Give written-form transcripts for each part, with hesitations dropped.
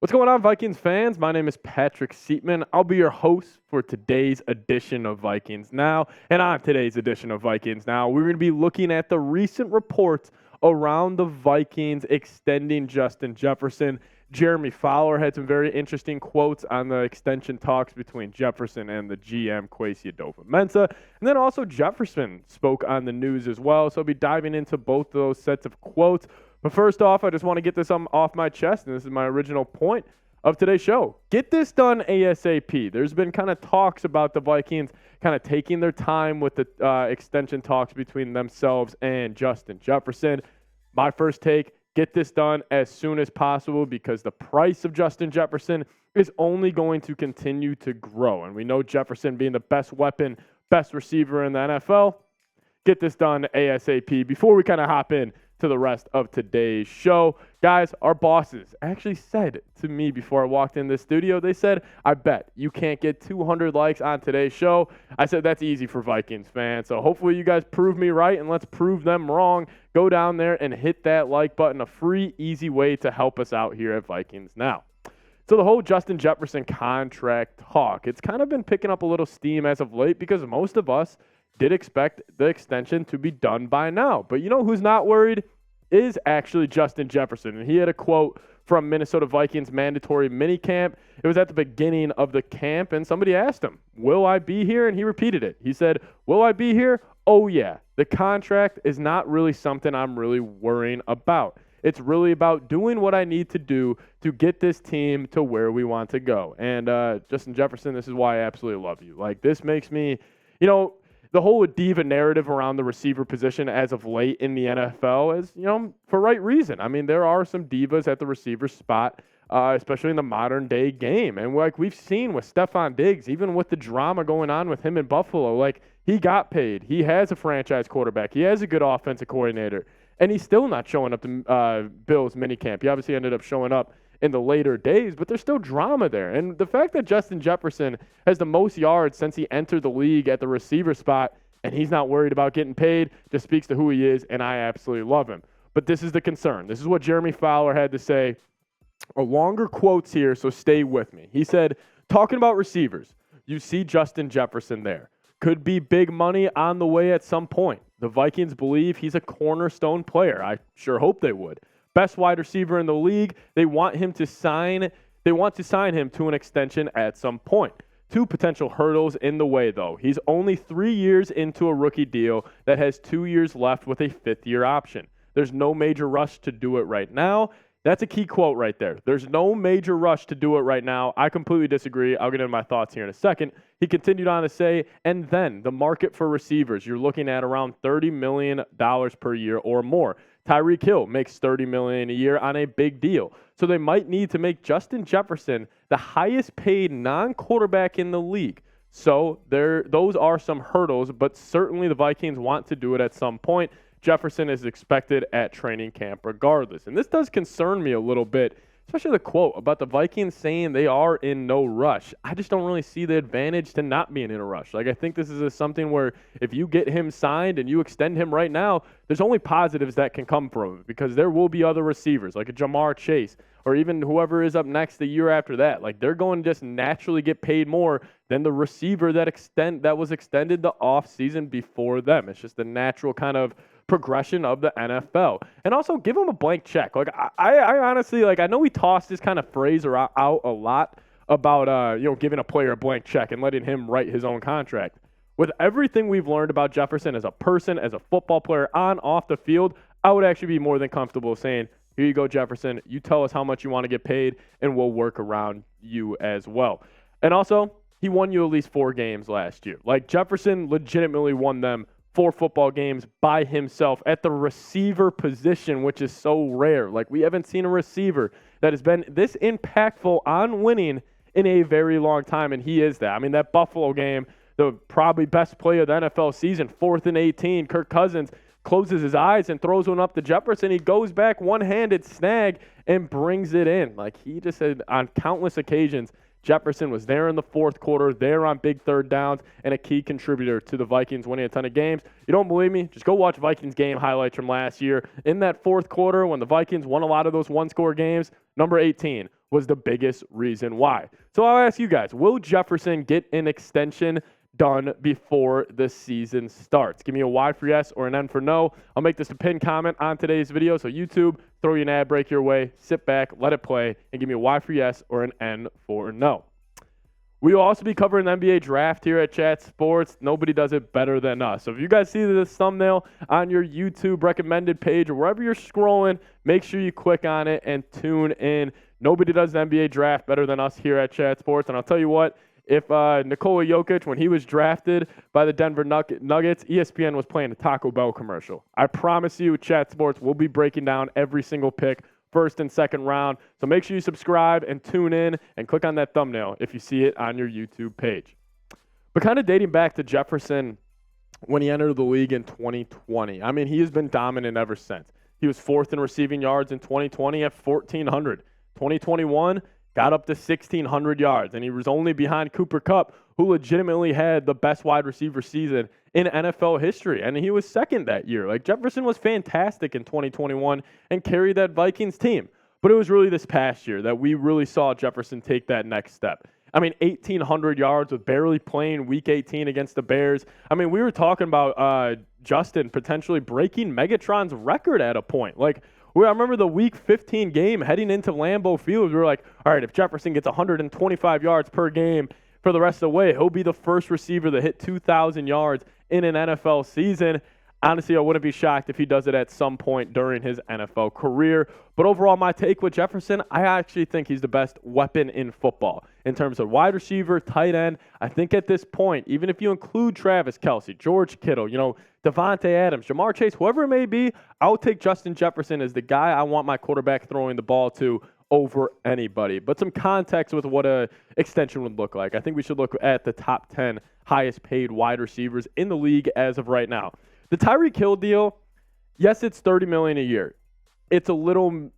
What's going on, Vikings fans? My name is Patrick Siepman. I'll be your host for today's edition of Vikings Now. And on today's edition of Vikings Now, we're going to be looking at the recent reports around the Vikings extending Justin Jefferson. Jeremy Fowler had some very interesting quotes on the extension talks between Jefferson and the GM Kwesi Adofo-Mensah. And then also Jefferson spoke on the news as well. So I'll be diving into both of those sets of quotes. But first off, I just want to get this off my chest, and this is my original point of today's show. Get this done ASAP. There's been kind of talks about the Vikings kind of taking their time with the extension talks between themselves and Justin Jefferson. My first take, get this done as soon as possible because the price of Justin Jefferson is only going to continue to grow. And we know Jefferson being the best weapon, best receiver in the NFL. Get this done ASAP before we kind of hop in to the rest of today's show. Guys, our bosses actually said to me before I walked in this studio, they said, I bet you can't get 200 likes on today's show. I said, that's easy for Vikings fans. So hopefully you guys prove me right and let's prove them wrong. Go down there and hit that like button, a free, easy way to help us out here at Vikings Now. So the whole Justin Jefferson contract talk, it's kind of been picking up a little steam as of late because most of us did expect the extension to be done by now. But you know who's not worried? Is actually Justin Jefferson. And he had a quote from Minnesota Vikings mandatory minicamp. It was at the beginning of the camp, and somebody asked him, will I be here? And he repeated it. He said, will I be here? Oh, yeah. The contract is not really something I'm really worrying about. It's really about doing what I need to do to get this team to where we want to go. And Justin Jefferson, this is why I absolutely love you. Like, this makes me, the whole diva narrative around the receiver position as of late in the NFL is, for right reason. I mean, there are some divas at the receiver spot, especially in the modern day game. And like we've seen with Stephon Diggs, even with the drama going on with him in Buffalo, like he got paid. He has a franchise quarterback. He has a good offensive coordinator. And he's still not showing up to Bills minicamp. He obviously ended up showing up in the later days, but there's still drama there. And the fact that Justin Jefferson has the most yards since he entered the league at the receiver spot and he's not worried about getting paid just speaks to who he is, and I absolutely love him. But this is the concern. This is what Jeremy Fowler had to say. A longer quotes here, so stay with me. He said, talking about receivers, you see Justin Jefferson there. Could be big money on the way at some point. The Vikings believe he's a cornerstone player. I sure hope they would. Best wide receiver in the league. They want to sign him to an extension at some point. Two potential hurdles in the way, though. He's only 3 years into a rookie deal that has 2 years left with a fifth-year option. There's no major rush to do it right now. That's a key quote right there. There's no major rush to do it right now. I completely disagree. I'll get into my thoughts here in a second. He continued on to say, and then the market for receivers, you're looking at around $30 million per year or more. Tyreek Hill makes $30 million a year on a big deal. So they might need to make Justin Jefferson the highest paid non-quarterback in the league. So those are some hurdles, but certainly the Vikings want to do it at some point. Jefferson is expected at training camp regardless. And this does concern me a little bit, especially the quote about the Vikings saying they are in no rush. I just don't really see the advantage to not being in a rush. Like, I think this is something where if you get him signed and you extend him right now, there's only positives that can come from it because there will be other receivers like a Jamar Chase or even whoever is up next the year after that. Like, they're going to just naturally get paid more than the receiver that was extended the offseason before them. It's just the natural kind of progression of the NFL. And also give him a blank check. Like, I honestly, like, I know we tossed this kind of phrase out a lot about giving a player a blank check and letting him write his own contract. With everything we've learned about Jefferson as a person, as a football player, on, off the field, I would actually be more than comfortable saying, here you go, Jefferson. You tell us how much you want to get paid, and we'll work around you as well. And also, he won you at least 4 games last year. Like, Jefferson legitimately won them 4 football games by himself at the receiver position, which is so rare. Like, we haven't seen a receiver that has been this impactful on winning in a very long time, and he is that. I mean, that Buffalo game, the probably best play of the NFL season, 4th and 18, Kirk Cousins closes his eyes and throws one up to Jefferson. He goes back one-handed snag and brings it in. Like, he just said on countless occasions, Jefferson was there in the fourth quarter, there on big third downs, and a key contributor to the Vikings winning a ton of games. You don't believe me? Just go watch Vikings game highlights from last year. In that fourth quarter, when the Vikings won a lot of those one-score games, number 18 was the biggest reason why. So I'll ask you guys, will Jefferson get an extension done before the season starts? Give me a Y for yes or an N for no. I'll make this a pinned comment on today's video. So YouTube, throw you an ad break your way, sit back, let it play, and give me a Y for yes or an N for no. We will also be covering the NBA draft here at Chat Sports. Nobody does it better than us. So if you guys see this thumbnail on your YouTube recommended page or wherever you're scrolling, make sure you click on it and tune in. Nobody does the NBA draft better than us here at Chat Sports. And I'll tell you what, if Nikola Jokic, when he was drafted by the Denver Nuggets, ESPN was playing a Taco Bell commercial. I promise you, Chat Sports will be breaking down every single pick, first and second round. So make sure you subscribe and tune in and click on that thumbnail if you see it on your YouTube page. But kind of dating back to Jefferson when he entered the league in 2020, I mean, he has been dominant ever since. He was fourth in receiving yards in 2020 at 1,400. 2021 got up to 1,600 yards, and he was only behind Cooper Kupp, who legitimately had the best wide receiver season in NFL history, and he was second that year. Like, Jefferson was fantastic in 2021 and carried that Vikings team. But it was really this past year that we really saw Jefferson take that next step. I mean, 1,800 yards with barely playing Week 18 against the Bears. I mean, we were talking about Justin potentially breaking Megatron's record at a point. Like, I remember the Week 15 game heading into Lambeau Field. We were like, all right, if Jefferson gets 125 yards per game for the rest of the way, he'll be the first receiver to hit 2,000 yards in an NFL season. Honestly, I wouldn't be shocked if he does it at some point during his NFL career. But overall, my take with Jefferson, I actually think he's the best weapon in football. In terms of wide receiver, tight end, I think at this point, even if you include Travis Kelce, George Kittle, Devontae Adams, Jamar Chase, whoever it may be, I'll take Justin Jefferson as the guy I want my quarterback throwing the ball to over anybody. But some context with what an extension would look like. I think we should look at the top 10 highest paid wide receivers in the league as of right now. The Tyreek Hill deal, yes, it's $30 million a year. It's a little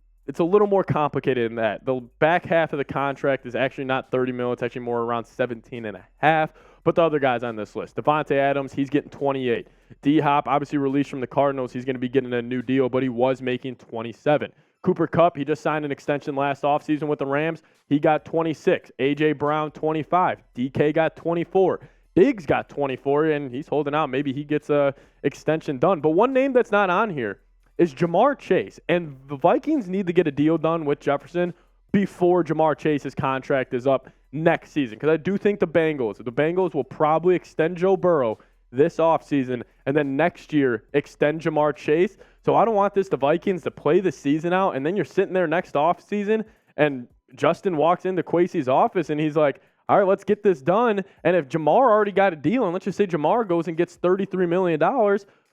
more complicated than that. The back half of the contract is actually not $30 million. It's actually more around 17.5. But the other guys on this list, Devontae Adams, he's getting 28. D-Hop, obviously released from the Cardinals, he's going to be getting a new deal, but he was making 27. Cooper Kupp, he just signed an extension last offseason with the Rams. He got 26. A.J. Brown, 25. DK got 24. Diggs got 24, and he's holding out. Maybe he gets a extension done. But one name that's not on here is Jamar Chase. And the Vikings need to get a deal done with Jefferson before Jamar Chase's contract is up next season. Because I do think the Bengals will probably extend Joe Burrow this offseason and then next year extend Jamar Chase. So I don't want the Vikings to play the season out, and then you're sitting there next offseason, and Justin walks into Kwesi's office, and he's like, all right, let's get this done. And if Jamar already got a deal, and let's just say Jamar goes and gets $33 million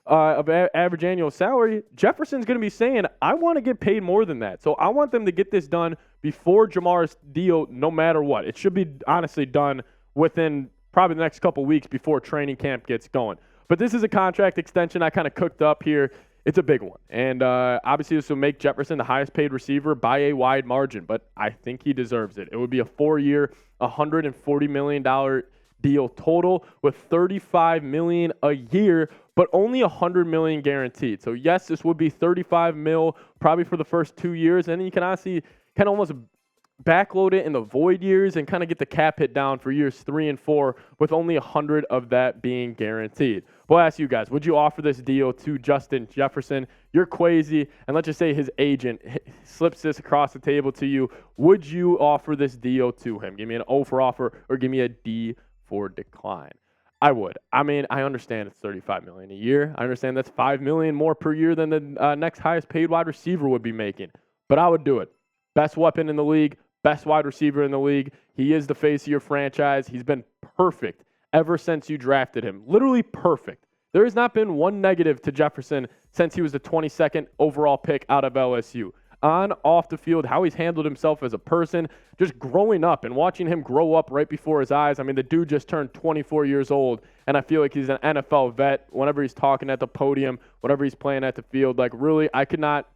of average annual salary, Jefferson's going to be saying, I want to get paid more than that. So I want them to get this done before Jamar's deal, no matter what. It should be honestly done within probably the next couple weeks before training camp gets going. But this is a contract extension I kind of cooked up here. It's a big one. And obviously this will make Jefferson the highest paid receiver by a wide margin, but I think he deserves it. It would be a 4-year, $140 million deal total with $35 million a year, but only $100 million guaranteed. So yes, this would be $35 million probably for the first 2 years, and then you can honestly kind of almost backload it in the void years and kind of get the cap hit down for years 3 and 4 with only 100 of that being guaranteed. Well, I'll ask you guys, would you offer this deal to Justin Jefferson? You're Kwesi, and let's just say his agent slips this across the table to you. Would you offer this deal to him? Give me an O for offer or give me a D for decline. I would. I mean, I understand it's $35 million a year. I understand that's $5 million more per year than the next highest paid wide receiver would be making, but I would do it. Best weapon in the league, best wide receiver in the league. He is the face of your franchise. He's been perfect ever since you drafted him. Literally perfect. There has not been one negative to Jefferson since he was the 22nd overall pick out of LSU. On, off the field, how he's handled himself as a person, just growing up and watching him grow up right before his eyes. I mean, the dude just turned 24 years old, and I feel like he's an NFL vet whenever he's talking at the podium, whenever he's playing at the field. Like, really, I could not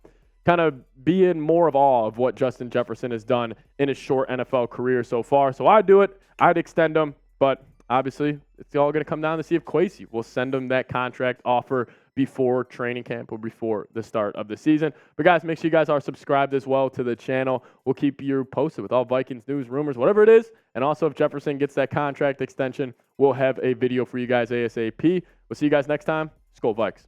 kind of be in more of awe of what Justin Jefferson has done in his short NFL career so far. So I'd do it. I'd extend him, but obviously it's all going to come down to see if Kwesi will send him that contract offer before training camp or before the start of the season. But guys, make sure you guys are subscribed as well to the channel. We'll keep you posted with all Vikings news, rumors, whatever it is. And also if Jefferson gets that contract extension, we'll have a video for you guys ASAP. We'll see you guys next time. Skol Vikes.